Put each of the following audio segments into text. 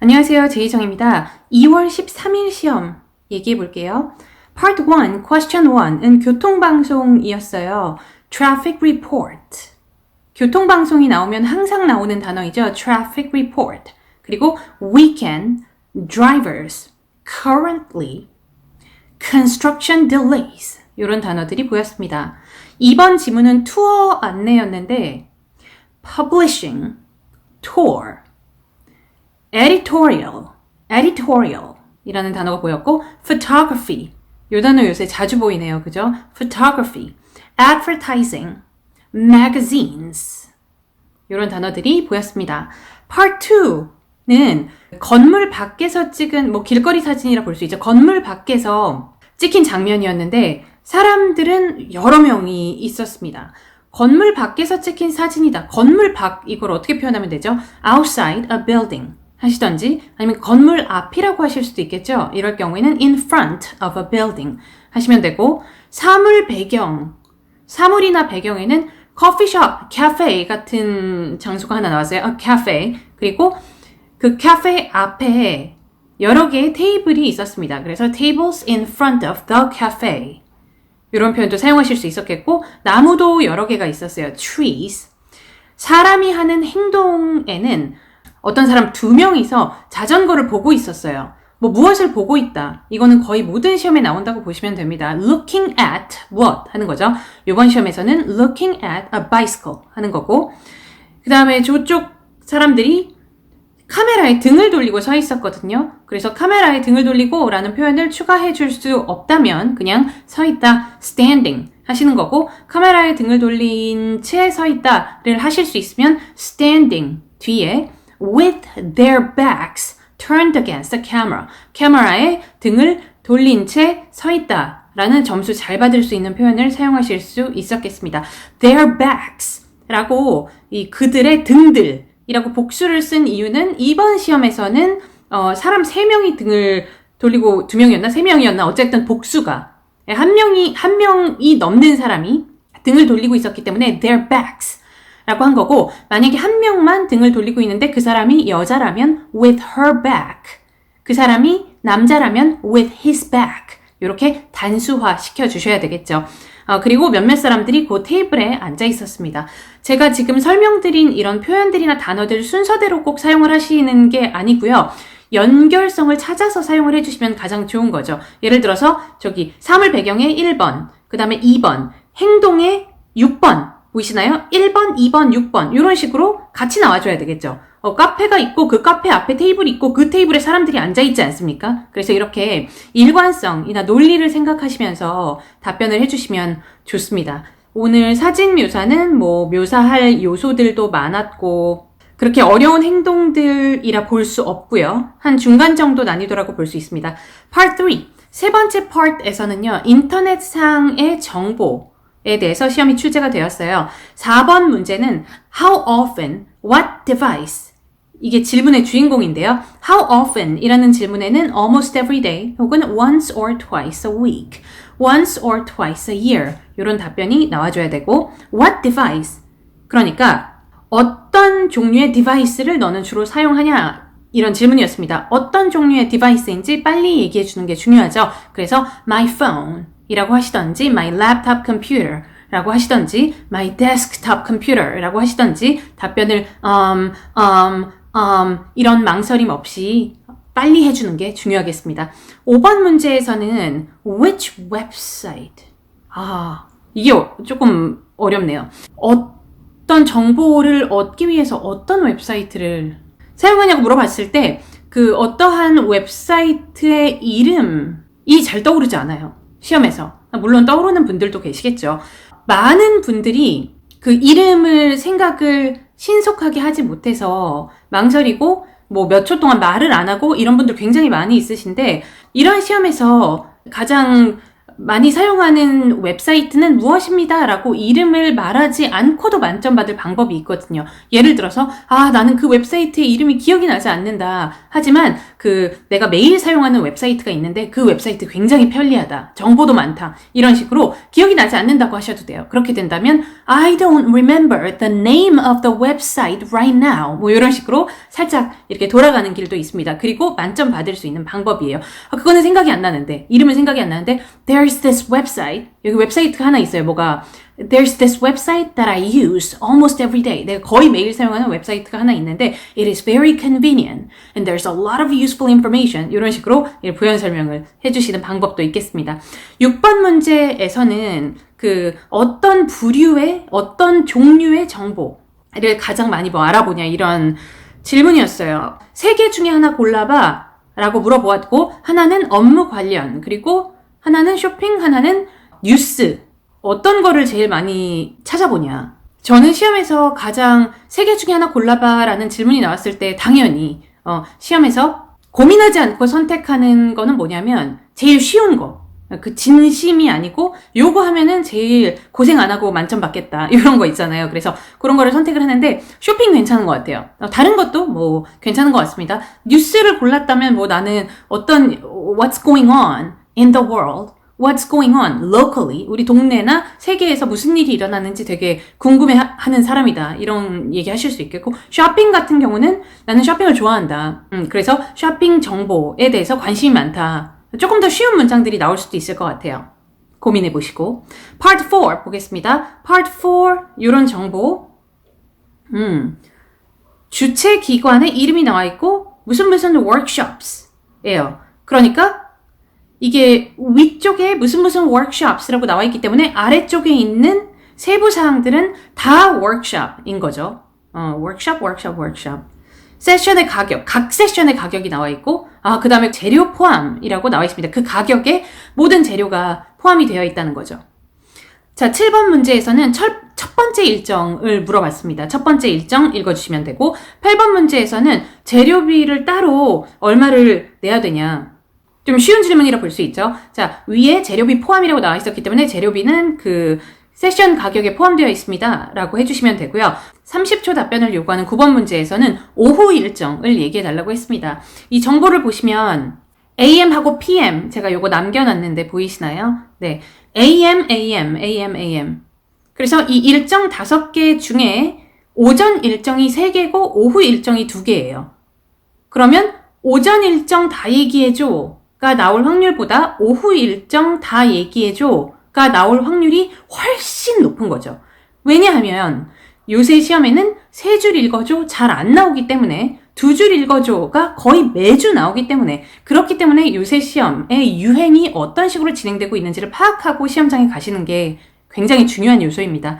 안녕하세요. 제이정입니다. 2월 13일 시험 얘기해 볼게요. Part 1, Question 1은 교통방송이었어요. Traffic Report. 교통방송이 나오면 항상 나오는 단어이죠. Traffic Report. 그리고 weekend, drivers, currently, construction delays 이런 단어들이 보였습니다. 이번 지문은 투어 안내였는데 publishing, tour, editorial 이라는 단어가 보였고 photography, 이 단어 요새 자주 보이네요. 그죠? photography, advertising, magazines 이런 단어들이 보였습니다. Part 2는 건물 밖에서 찍은 길거리 사진이라 볼 수 있죠. 건물 밖에서 찍힌 장면이었는데 사람들은 여러 명이 있었습니다. 건물 밖에서 찍힌 사진이다. 건물 밖, 이걸 어떻게 표현하면 되죠? outside a building 하시던지 아니면 건물 앞이라고 하실 수도 있겠죠. 이럴 경우에는 in front of a building 하시면 되고, 사물 배경, 사물이나 배경에는 커피숍, 카페 같은 장소가 하나 나왔어요. a cafe. 그리고 그 카페 앞에 여러 개의 테이블이 있었습니다. 그래서 tables in front of the cafe 이런 표현도 사용하실 수 있었겠고, 나무도 여러 개가 있었어요. trees. 사람이 하는 행동에는 어떤 사람 2명이서 자전거를 보고 있었어요. 무엇을 보고 있다. 이거는 거의 모든 시험에 나온다고 보시면 됩니다. looking at what 하는 거죠. 이번 시험에서는 looking at a bicycle 하는 거고, 그 다음에 저쪽 사람들이 카메라에 등을 돌리고 서 있었거든요. 그래서 카메라에 등을 돌리고 라는 표현을 추가해 줄 수 없다면 그냥 서 있다, standing 하시는 거고, 카메라에 등을 돌린 채 서 있다를 하실 수 있으면 standing 뒤에 with their backs turned against the camera. 카메라에 등을 돌린 채 서 있다 라는 점수 잘 받을 수 있는 표현을 사용하실 수 있었겠습니다. their backs 라고 이 그들의 등들 이라고 복수를 쓴 이유는 이번 시험에서는 사람 3명이 등을 돌리고 2명이었나? 3명이었나? 어쨌든 복수가 한 명이 넘는 사람이 등을 돌리고 있었기 때문에 their backs 라고 한 거고, 만약에 한 명만 등을 돌리고 있는데 그 사람이 여자라면 with her back, 그 사람이 남자라면 with his back 이렇게 단수화 시켜주셔야 되겠죠. 그리고 몇몇 사람들이 그 테이블에 앉아 있었습니다. 제가 지금 설명드린 이런 표현들이나 단어들 순서대로 꼭 사용을 하시는 게 아니고요. 연결성을 찾아서 사용을 해주시면 가장 좋은 거죠. 예를 들어서 저기 사물 배경에 1번, 그 다음에 2번, 행동에 6번 보이시나요? 1번, 2번, 6번 이런 식으로 같이 나와줘야 되겠죠. 카페가 있고 그 카페 앞에 테이블이 있고 그 테이블에 사람들이 앉아있지 않습니까? 그래서 이렇게 일관성이나 논리를 생각하시면서 답변을 해주시면 좋습니다. 오늘 사진 묘사는 묘사할 요소들도 많았고 그렇게 어려운 행동들이라 볼 수 없고요. 한 중간 정도 난이도라고 볼 수 있습니다. Part 3, 세 번째 part에서는요. 인터넷상의 정보에 대해서 시험이 출제가 되었어요. 4번 문제는 How often, what device? 이게 질문의 주인공인데요. How often 이라는 질문에는 almost every day 혹은 once or twice a week, once or twice a year 이런 답변이 나와줘야 되고, what device? 그러니까 어떤 종류의 디바이스를 너는 주로 사용하냐? 이런 질문이었습니다. 어떤 종류의 디바이스인지 빨리 얘기해 주는 게 중요하죠. 그래서 my phone 이라고 하시던지 my laptop computer 라고 하시던지 my desktop computer 라고 하시던지 답변을 이런 망설임 없이 빨리 해주는 게 중요하겠습니다. 5번 문제에서는 which website? 이게 조금 어렵네요. 어떤 정보를 얻기 위해서 어떤 웹사이트를 사용하냐고 물어봤을 때 그 어떠한 웹사이트의 이름이 잘 떠오르지 않아요. 시험에서. 물론 떠오르는 분들도 계시겠죠. 많은 분들이 그 이름을 생각을 신속하게 하지 못해서 망설이고 몇 초 동안 말을 안 하고 이런 분들 굉장히 많이 있으신데, 이런 시험에서 가장 많이 사용하는 웹사이트는 무엇입니다 라고 이름을 말하지 않고도 만점 받을 방법이 있거든요. 예를 들어서 나는 그 웹사이트의 이름이 기억이 나지 않는다. 하지만 내가 매일 사용하는 웹사이트가 있는데 그 웹사이트 굉장히 편리하다. 정보도 많다. 이런 식으로 기억이 나지 않는다고 하셔도 돼요. 그렇게 된다면 I don't remember the name of the website right now. 뭐 이런 식으로 살짝 이렇게 돌아가는 길도 있습니다. 그리고 만점 받을 수 있는 방법이에요. 그거는 생각이 안 나는데, 이름은 생각이 안 나는데 There's this website. 여기 웹사이트가 하나 있어요. There's this website that I use almost every day. 내가 거의 매일 사용하는 웹사이트가 하나 있는데 It is very convenient and there's a lot of useful information. 이런 식으로 부연 설명을 해주시는 방법도 있겠습니다. 6번 문제에서는 어떤 부류의, 어떤 종류의 정보를 가장 많이 알아보냐 이런 질문이었어요. 3개 중에 하나 골라봐 라고 물어보았고, 하나는 업무 관련, 그리고 하나는 쇼핑, 하나는 뉴스. 어떤 거를 제일 많이 찾아보냐. 저는 시험에서 가장 3개 중에 하나 골라봐 라는 질문이 나왔을 때 당연히 시험에서 고민하지 않고 선택하는 거는 뭐냐면 제일 쉬운 거. 진심이 아니고 요거 하면은 제일 고생 안 하고 만점 받겠다 이런 거 있잖아요. 그래서 그런 거를 선택을 하는데 쇼핑 괜찮은 것 같아요. 다른 것도 괜찮은 것 같습니다. 뉴스를 골랐다면 나는 어떤 what's going on in the world, what's going on locally, 우리 동네나 세계에서 무슨 일이 일어나는지 되게 궁금해하는 사람이다 이런 얘기 하실 수 있겠고, 쇼핑 같은 경우는 나는 쇼핑을 좋아한다. 그래서 쇼핑 정보에 대해서 관심이 많다. 조금 더 쉬운 문장들이 나올 수도 있을 것 같아요. 고민해 보시고. Part 4 보겠습니다. Part 4 이런 정보. 주최 기관의 이름이 나와 있고 무슨 workshops예요. 그러니까 이게 위쪽에 무슨 workshops라고 나와 있기 때문에 아래쪽에 있는 세부 사항들은 다 workshop인 거죠. workshop. 세션의 가격, 각 세션의 가격이 나와 있고, 그 다음에 재료 포함이라고 나와 있습니다. 그 가격에 모든 재료가 포함이 되어 있다는 거죠. 자, 7번 문제에서는 첫 번째 일정을 물어봤습니다. 첫 번째 일정 읽어주시면 되고, 8번 문제에서는 재료비를 따로 얼마를 내야 되냐. 좀 쉬운 질문이라 볼 수 있죠. 자, 위에 재료비 포함이라고 나와 있었기 때문에 재료비는 세션 가격에 포함되어 있습니다 라고 해주시면 되고요. 30초 답변을 요구하는 9번 문제에서는 오후 일정을 얘기해 달라고 했습니다. 이 정보를 보시면 AM하고 PM 제가 요거 남겨놨는데 보이시나요? 네, AM. 그래서 이 일정 5개 중에 오전 일정이 3개고 오후 일정이 2개예요. 그러면 오전 일정 다 얘기해줘가 나올 확률보다 오후 일정 다 얘기해줘가 나올 확률이 훨씬 높은 거죠. 왜냐하면 요새 시험에는 3줄 읽어줘 잘 안 나오기 때문에 2줄 읽어줘가 거의 매주 나오기 때문에, 그렇기 때문에 요새 시험의 유행이 어떤 식으로 진행되고 있는지를 파악하고 시험장에 가시는 게 굉장히 중요한 요소입니다.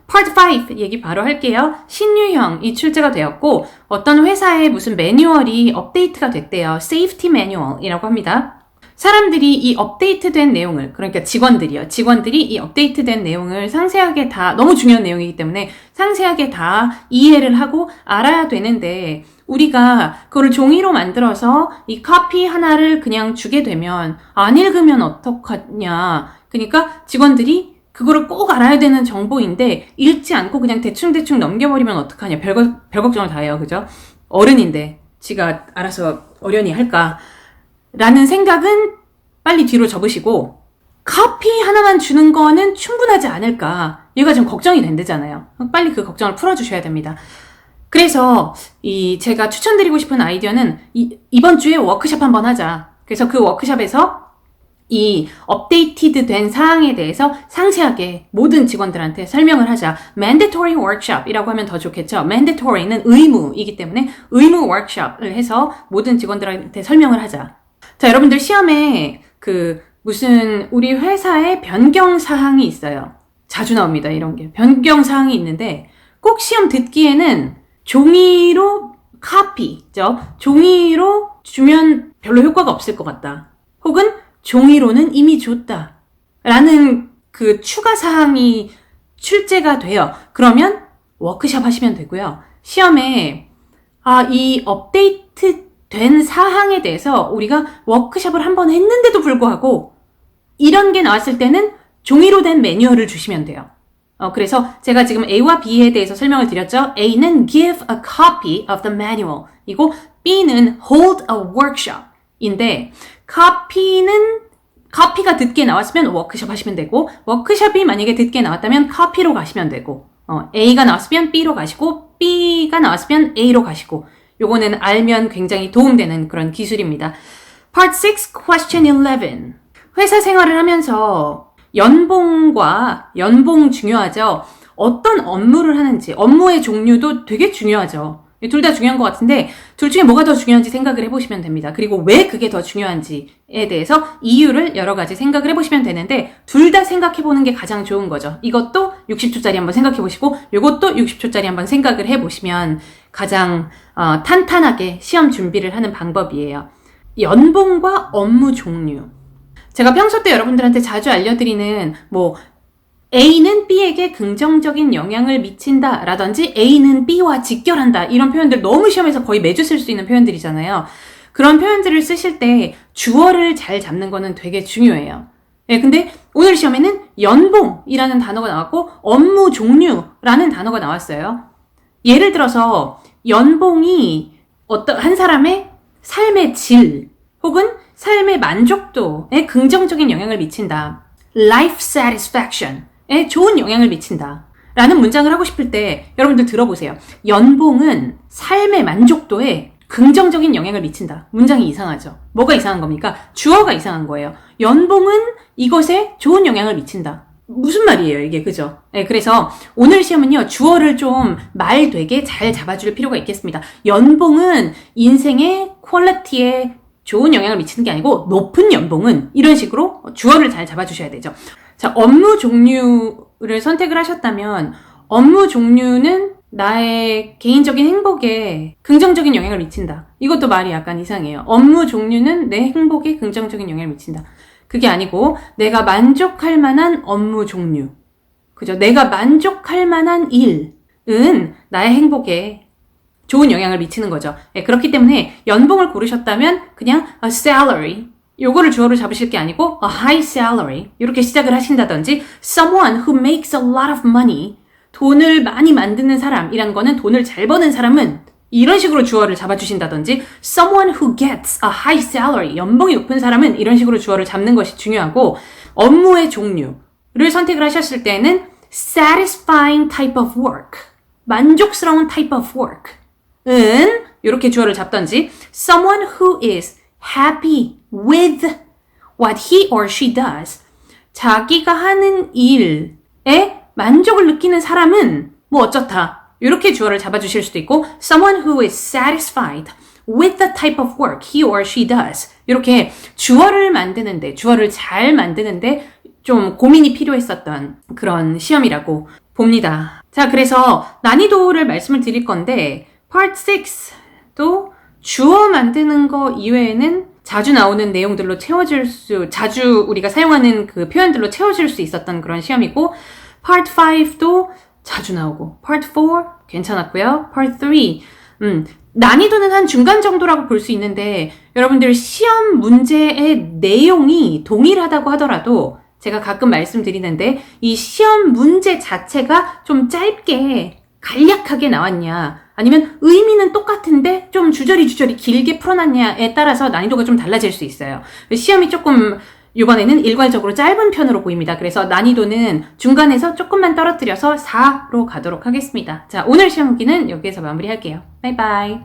Part 5 얘기 바로 할게요. 신유형이 출제가 되었고 어떤 회사의 무슨 매뉴얼이 업데이트가 됐대요. Safety Manual이라고 합니다. 사람들이 이 업데이트된 내용을, 그러니까 직원들이 이 업데이트된 내용을 상세하게 다, 너무 중요한 내용이기 때문에 상세하게 다 이해를 하고 알아야 되는데, 우리가 그거를 종이로 만들어서 이 카피 하나를 그냥 주게 되면 안 읽으면 어떡하냐. 그러니까 직원들이 그거를 꼭 알아야 되는 정보인데 읽지 않고 그냥 대충 넘겨버리면 어떡하냐. 별 걱정을 다 해요. 그죠? 어른인데 지가 알아서 어련히 할까 라는 생각은 빨리 뒤로 접으시고, 커피 하나만 주는 거는 충분하지 않을까. 얘가 지금 걱정이 된대잖아요. 빨리 그 걱정을 풀어주셔야 됩니다. 그래서 제가 추천드리고 싶은 아이디어는 이번 주에 워크숍 한번 하자. 그래서 그 워크숍에서 이 업데이티드 된 사항에 대해서 상세하게 모든 직원들한테 설명을 하자. mandatory workshop이라고 하면 더 좋겠죠. mandatory는 의무이기 때문에 의무 워크숍을 해서 모든 직원들한테 설명을 하자. 자, 여러분들 시험에 우리 회사에 변경사항이 있어요. 자주 나옵니다, 이런 게. 변경사항이 있는데 꼭 시험 듣기에는 종이로 카피죠. 종이로 주면 별로 효과가 없을 것 같다. 혹은 종이로는 이미 줬다. 라는 추가 사항이 출제가 돼요. 그러면 워크숍 하시면 되고요. 시험에 이 업데이트 된 사항에 대해서 우리가 워크숍을 한번 했는데도 불구하고 이런 게 나왔을 때는 종이로 된 매뉴얼을 주시면 돼요. 그래서 제가 지금 A와 B에 대해서 설명을 드렸죠. A는 give a copy of the manual. 이고 B는 hold a workshop. 인데 copy가 듣게 나왔으면 워크숍 하시면 되고 워크숍이 만약에 듣게 나왔다면 copy로 가시면 되고 A가 나왔으면 B로 가시고 B가 나왔으면 A로 가시고 요거는 알면 굉장히 도움되는 그런 기술입니다. Part 6, Question 11. 회사 생활을 하면서 연봉 중요하죠. 어떤 업무를 하는지, 업무의 종류도 되게 중요하죠. 둘 다 중요한 것 같은데 둘 중에 뭐가 더 중요한지 생각을 해보시면 됩니다. 그리고 왜 그게 더 중요한지에 대해서 이유를 여러 가지 생각을 해보시면 되는데 둘 다 생각해보는 게 가장 좋은 거죠. 이것도 60초짜리 한번 생각해보시고 이것도 60초짜리 한번 생각을 해보시면 가장 탄탄하게 시험 준비를 하는 방법이에요. 연봉과 업무 종류. 제가 평소 때 여러분들한테 자주 알려드리는 A는 B에게 긍정적인 영향을 미친다 라든지 A는 B와 직결한다 이런 표현들 너무 시험에서 거의 매주 쓸 수 있는 표현들이잖아요. 그런 표현들을 쓰실 때 주어를 잘 잡는 거는 되게 중요해요. 근데 오늘 시험에는 연봉이라는 단어가 나왔고 업무 종류라는 단어가 나왔어요. 예를 들어서 연봉이 한 사람의 삶의 질 혹은 삶의 만족도에 긍정적인 영향을 미친다. Life satisfaction에 좋은 영향을 미친다. 라는 문장을 하고 싶을 때 여러분들 들어보세요. 연봉은 삶의 만족도에 긍정적인 영향을 미친다. 문장이 이상하죠? 뭐가 이상한 겁니까? 주어가 이상한 거예요. 연봉은 이것에 좋은 영향을 미친다. 무슨 말이에요, 이게, 그죠? 그래서 오늘 시험은요, 주어를 좀 말 되게 잘 잡아줄 필요가 있겠습니다. 연봉은 인생의 퀄리티에 좋은 영향을 미치는 게 아니고 높은 연봉은 이런 식으로 주어를 잘 잡아주셔야 되죠. 자, 업무 종류를 선택을 하셨다면 업무 종류는 나의 개인적인 행복에 긍정적인 영향을 미친다. 이것도 말이 약간 이상해요. 업무 종류는 내 행복에 긍정적인 영향을 미친다. 그게 아니고 내가 만족할 만한 업무 종류. 그죠? 내가 만족할 만한 일은 나의 행복에 좋은 영향을 미치는 거죠. 그렇기 때문에 연봉을 고르셨다면 그냥 a salary 요거를 주어로 잡으실 게 아니고 a high salary 이렇게 시작을 하신다든지 someone who makes a lot of money 돈을 많이 만드는 사람이라는 거는 돈을 잘 버는 사람은 이런 식으로 주어를 잡아주신다든지 someone who gets a high salary 연봉이 높은 사람은 이런 식으로 주어를 잡는 것이 중요하고 업무의 종류를 선택을 하셨을 때는 satisfying type of work 만족스러운 type of work 은 이렇게 주어를 잡던지 someone who is happy with what he or she does 자기가 하는 일에 만족을 느끼는 사람은 어쩌다 이렇게 주어를 잡아주실 수도 있고 someone who is satisfied with the type of work he or she does 이렇게 주어를 잘 만드는데 좀 고민이 필요했었던 그런 시험이라고 봅니다. 자, 그래서 난이도를 말씀을 드릴 건데 Part 6도 주어 만드는 거 이외에는 자주 나오는 내용들로 자주 우리가 사용하는 그 표현들로 채워질 수 있었던 그런 시험이고, Part 5도 자주 나오고, Part 4 괜찮았고요. Part 3, 난이도는 한 중간 정도라고 볼 수 있는데, 여러분들 시험 문제의 내용이 동일하다고 하더라도, 제가 가끔 말씀드리는데, 이 시험 문제 자체가 좀 짧게 간략하게 나왔냐 아니면 의미는 똑같은데 좀 주저리 길게 풀어놨냐에 따라서 난이도가 좀 달라질 수 있어요. 시험이 조금 이번에는 일괄적으로 짧은 편으로 보입니다. 그래서 난이도는 중간에서 조금만 떨어뜨려서 4로 가도록 하겠습니다. 자, 오늘 시험 후기는 여기에서 마무리할게요. 바이바이.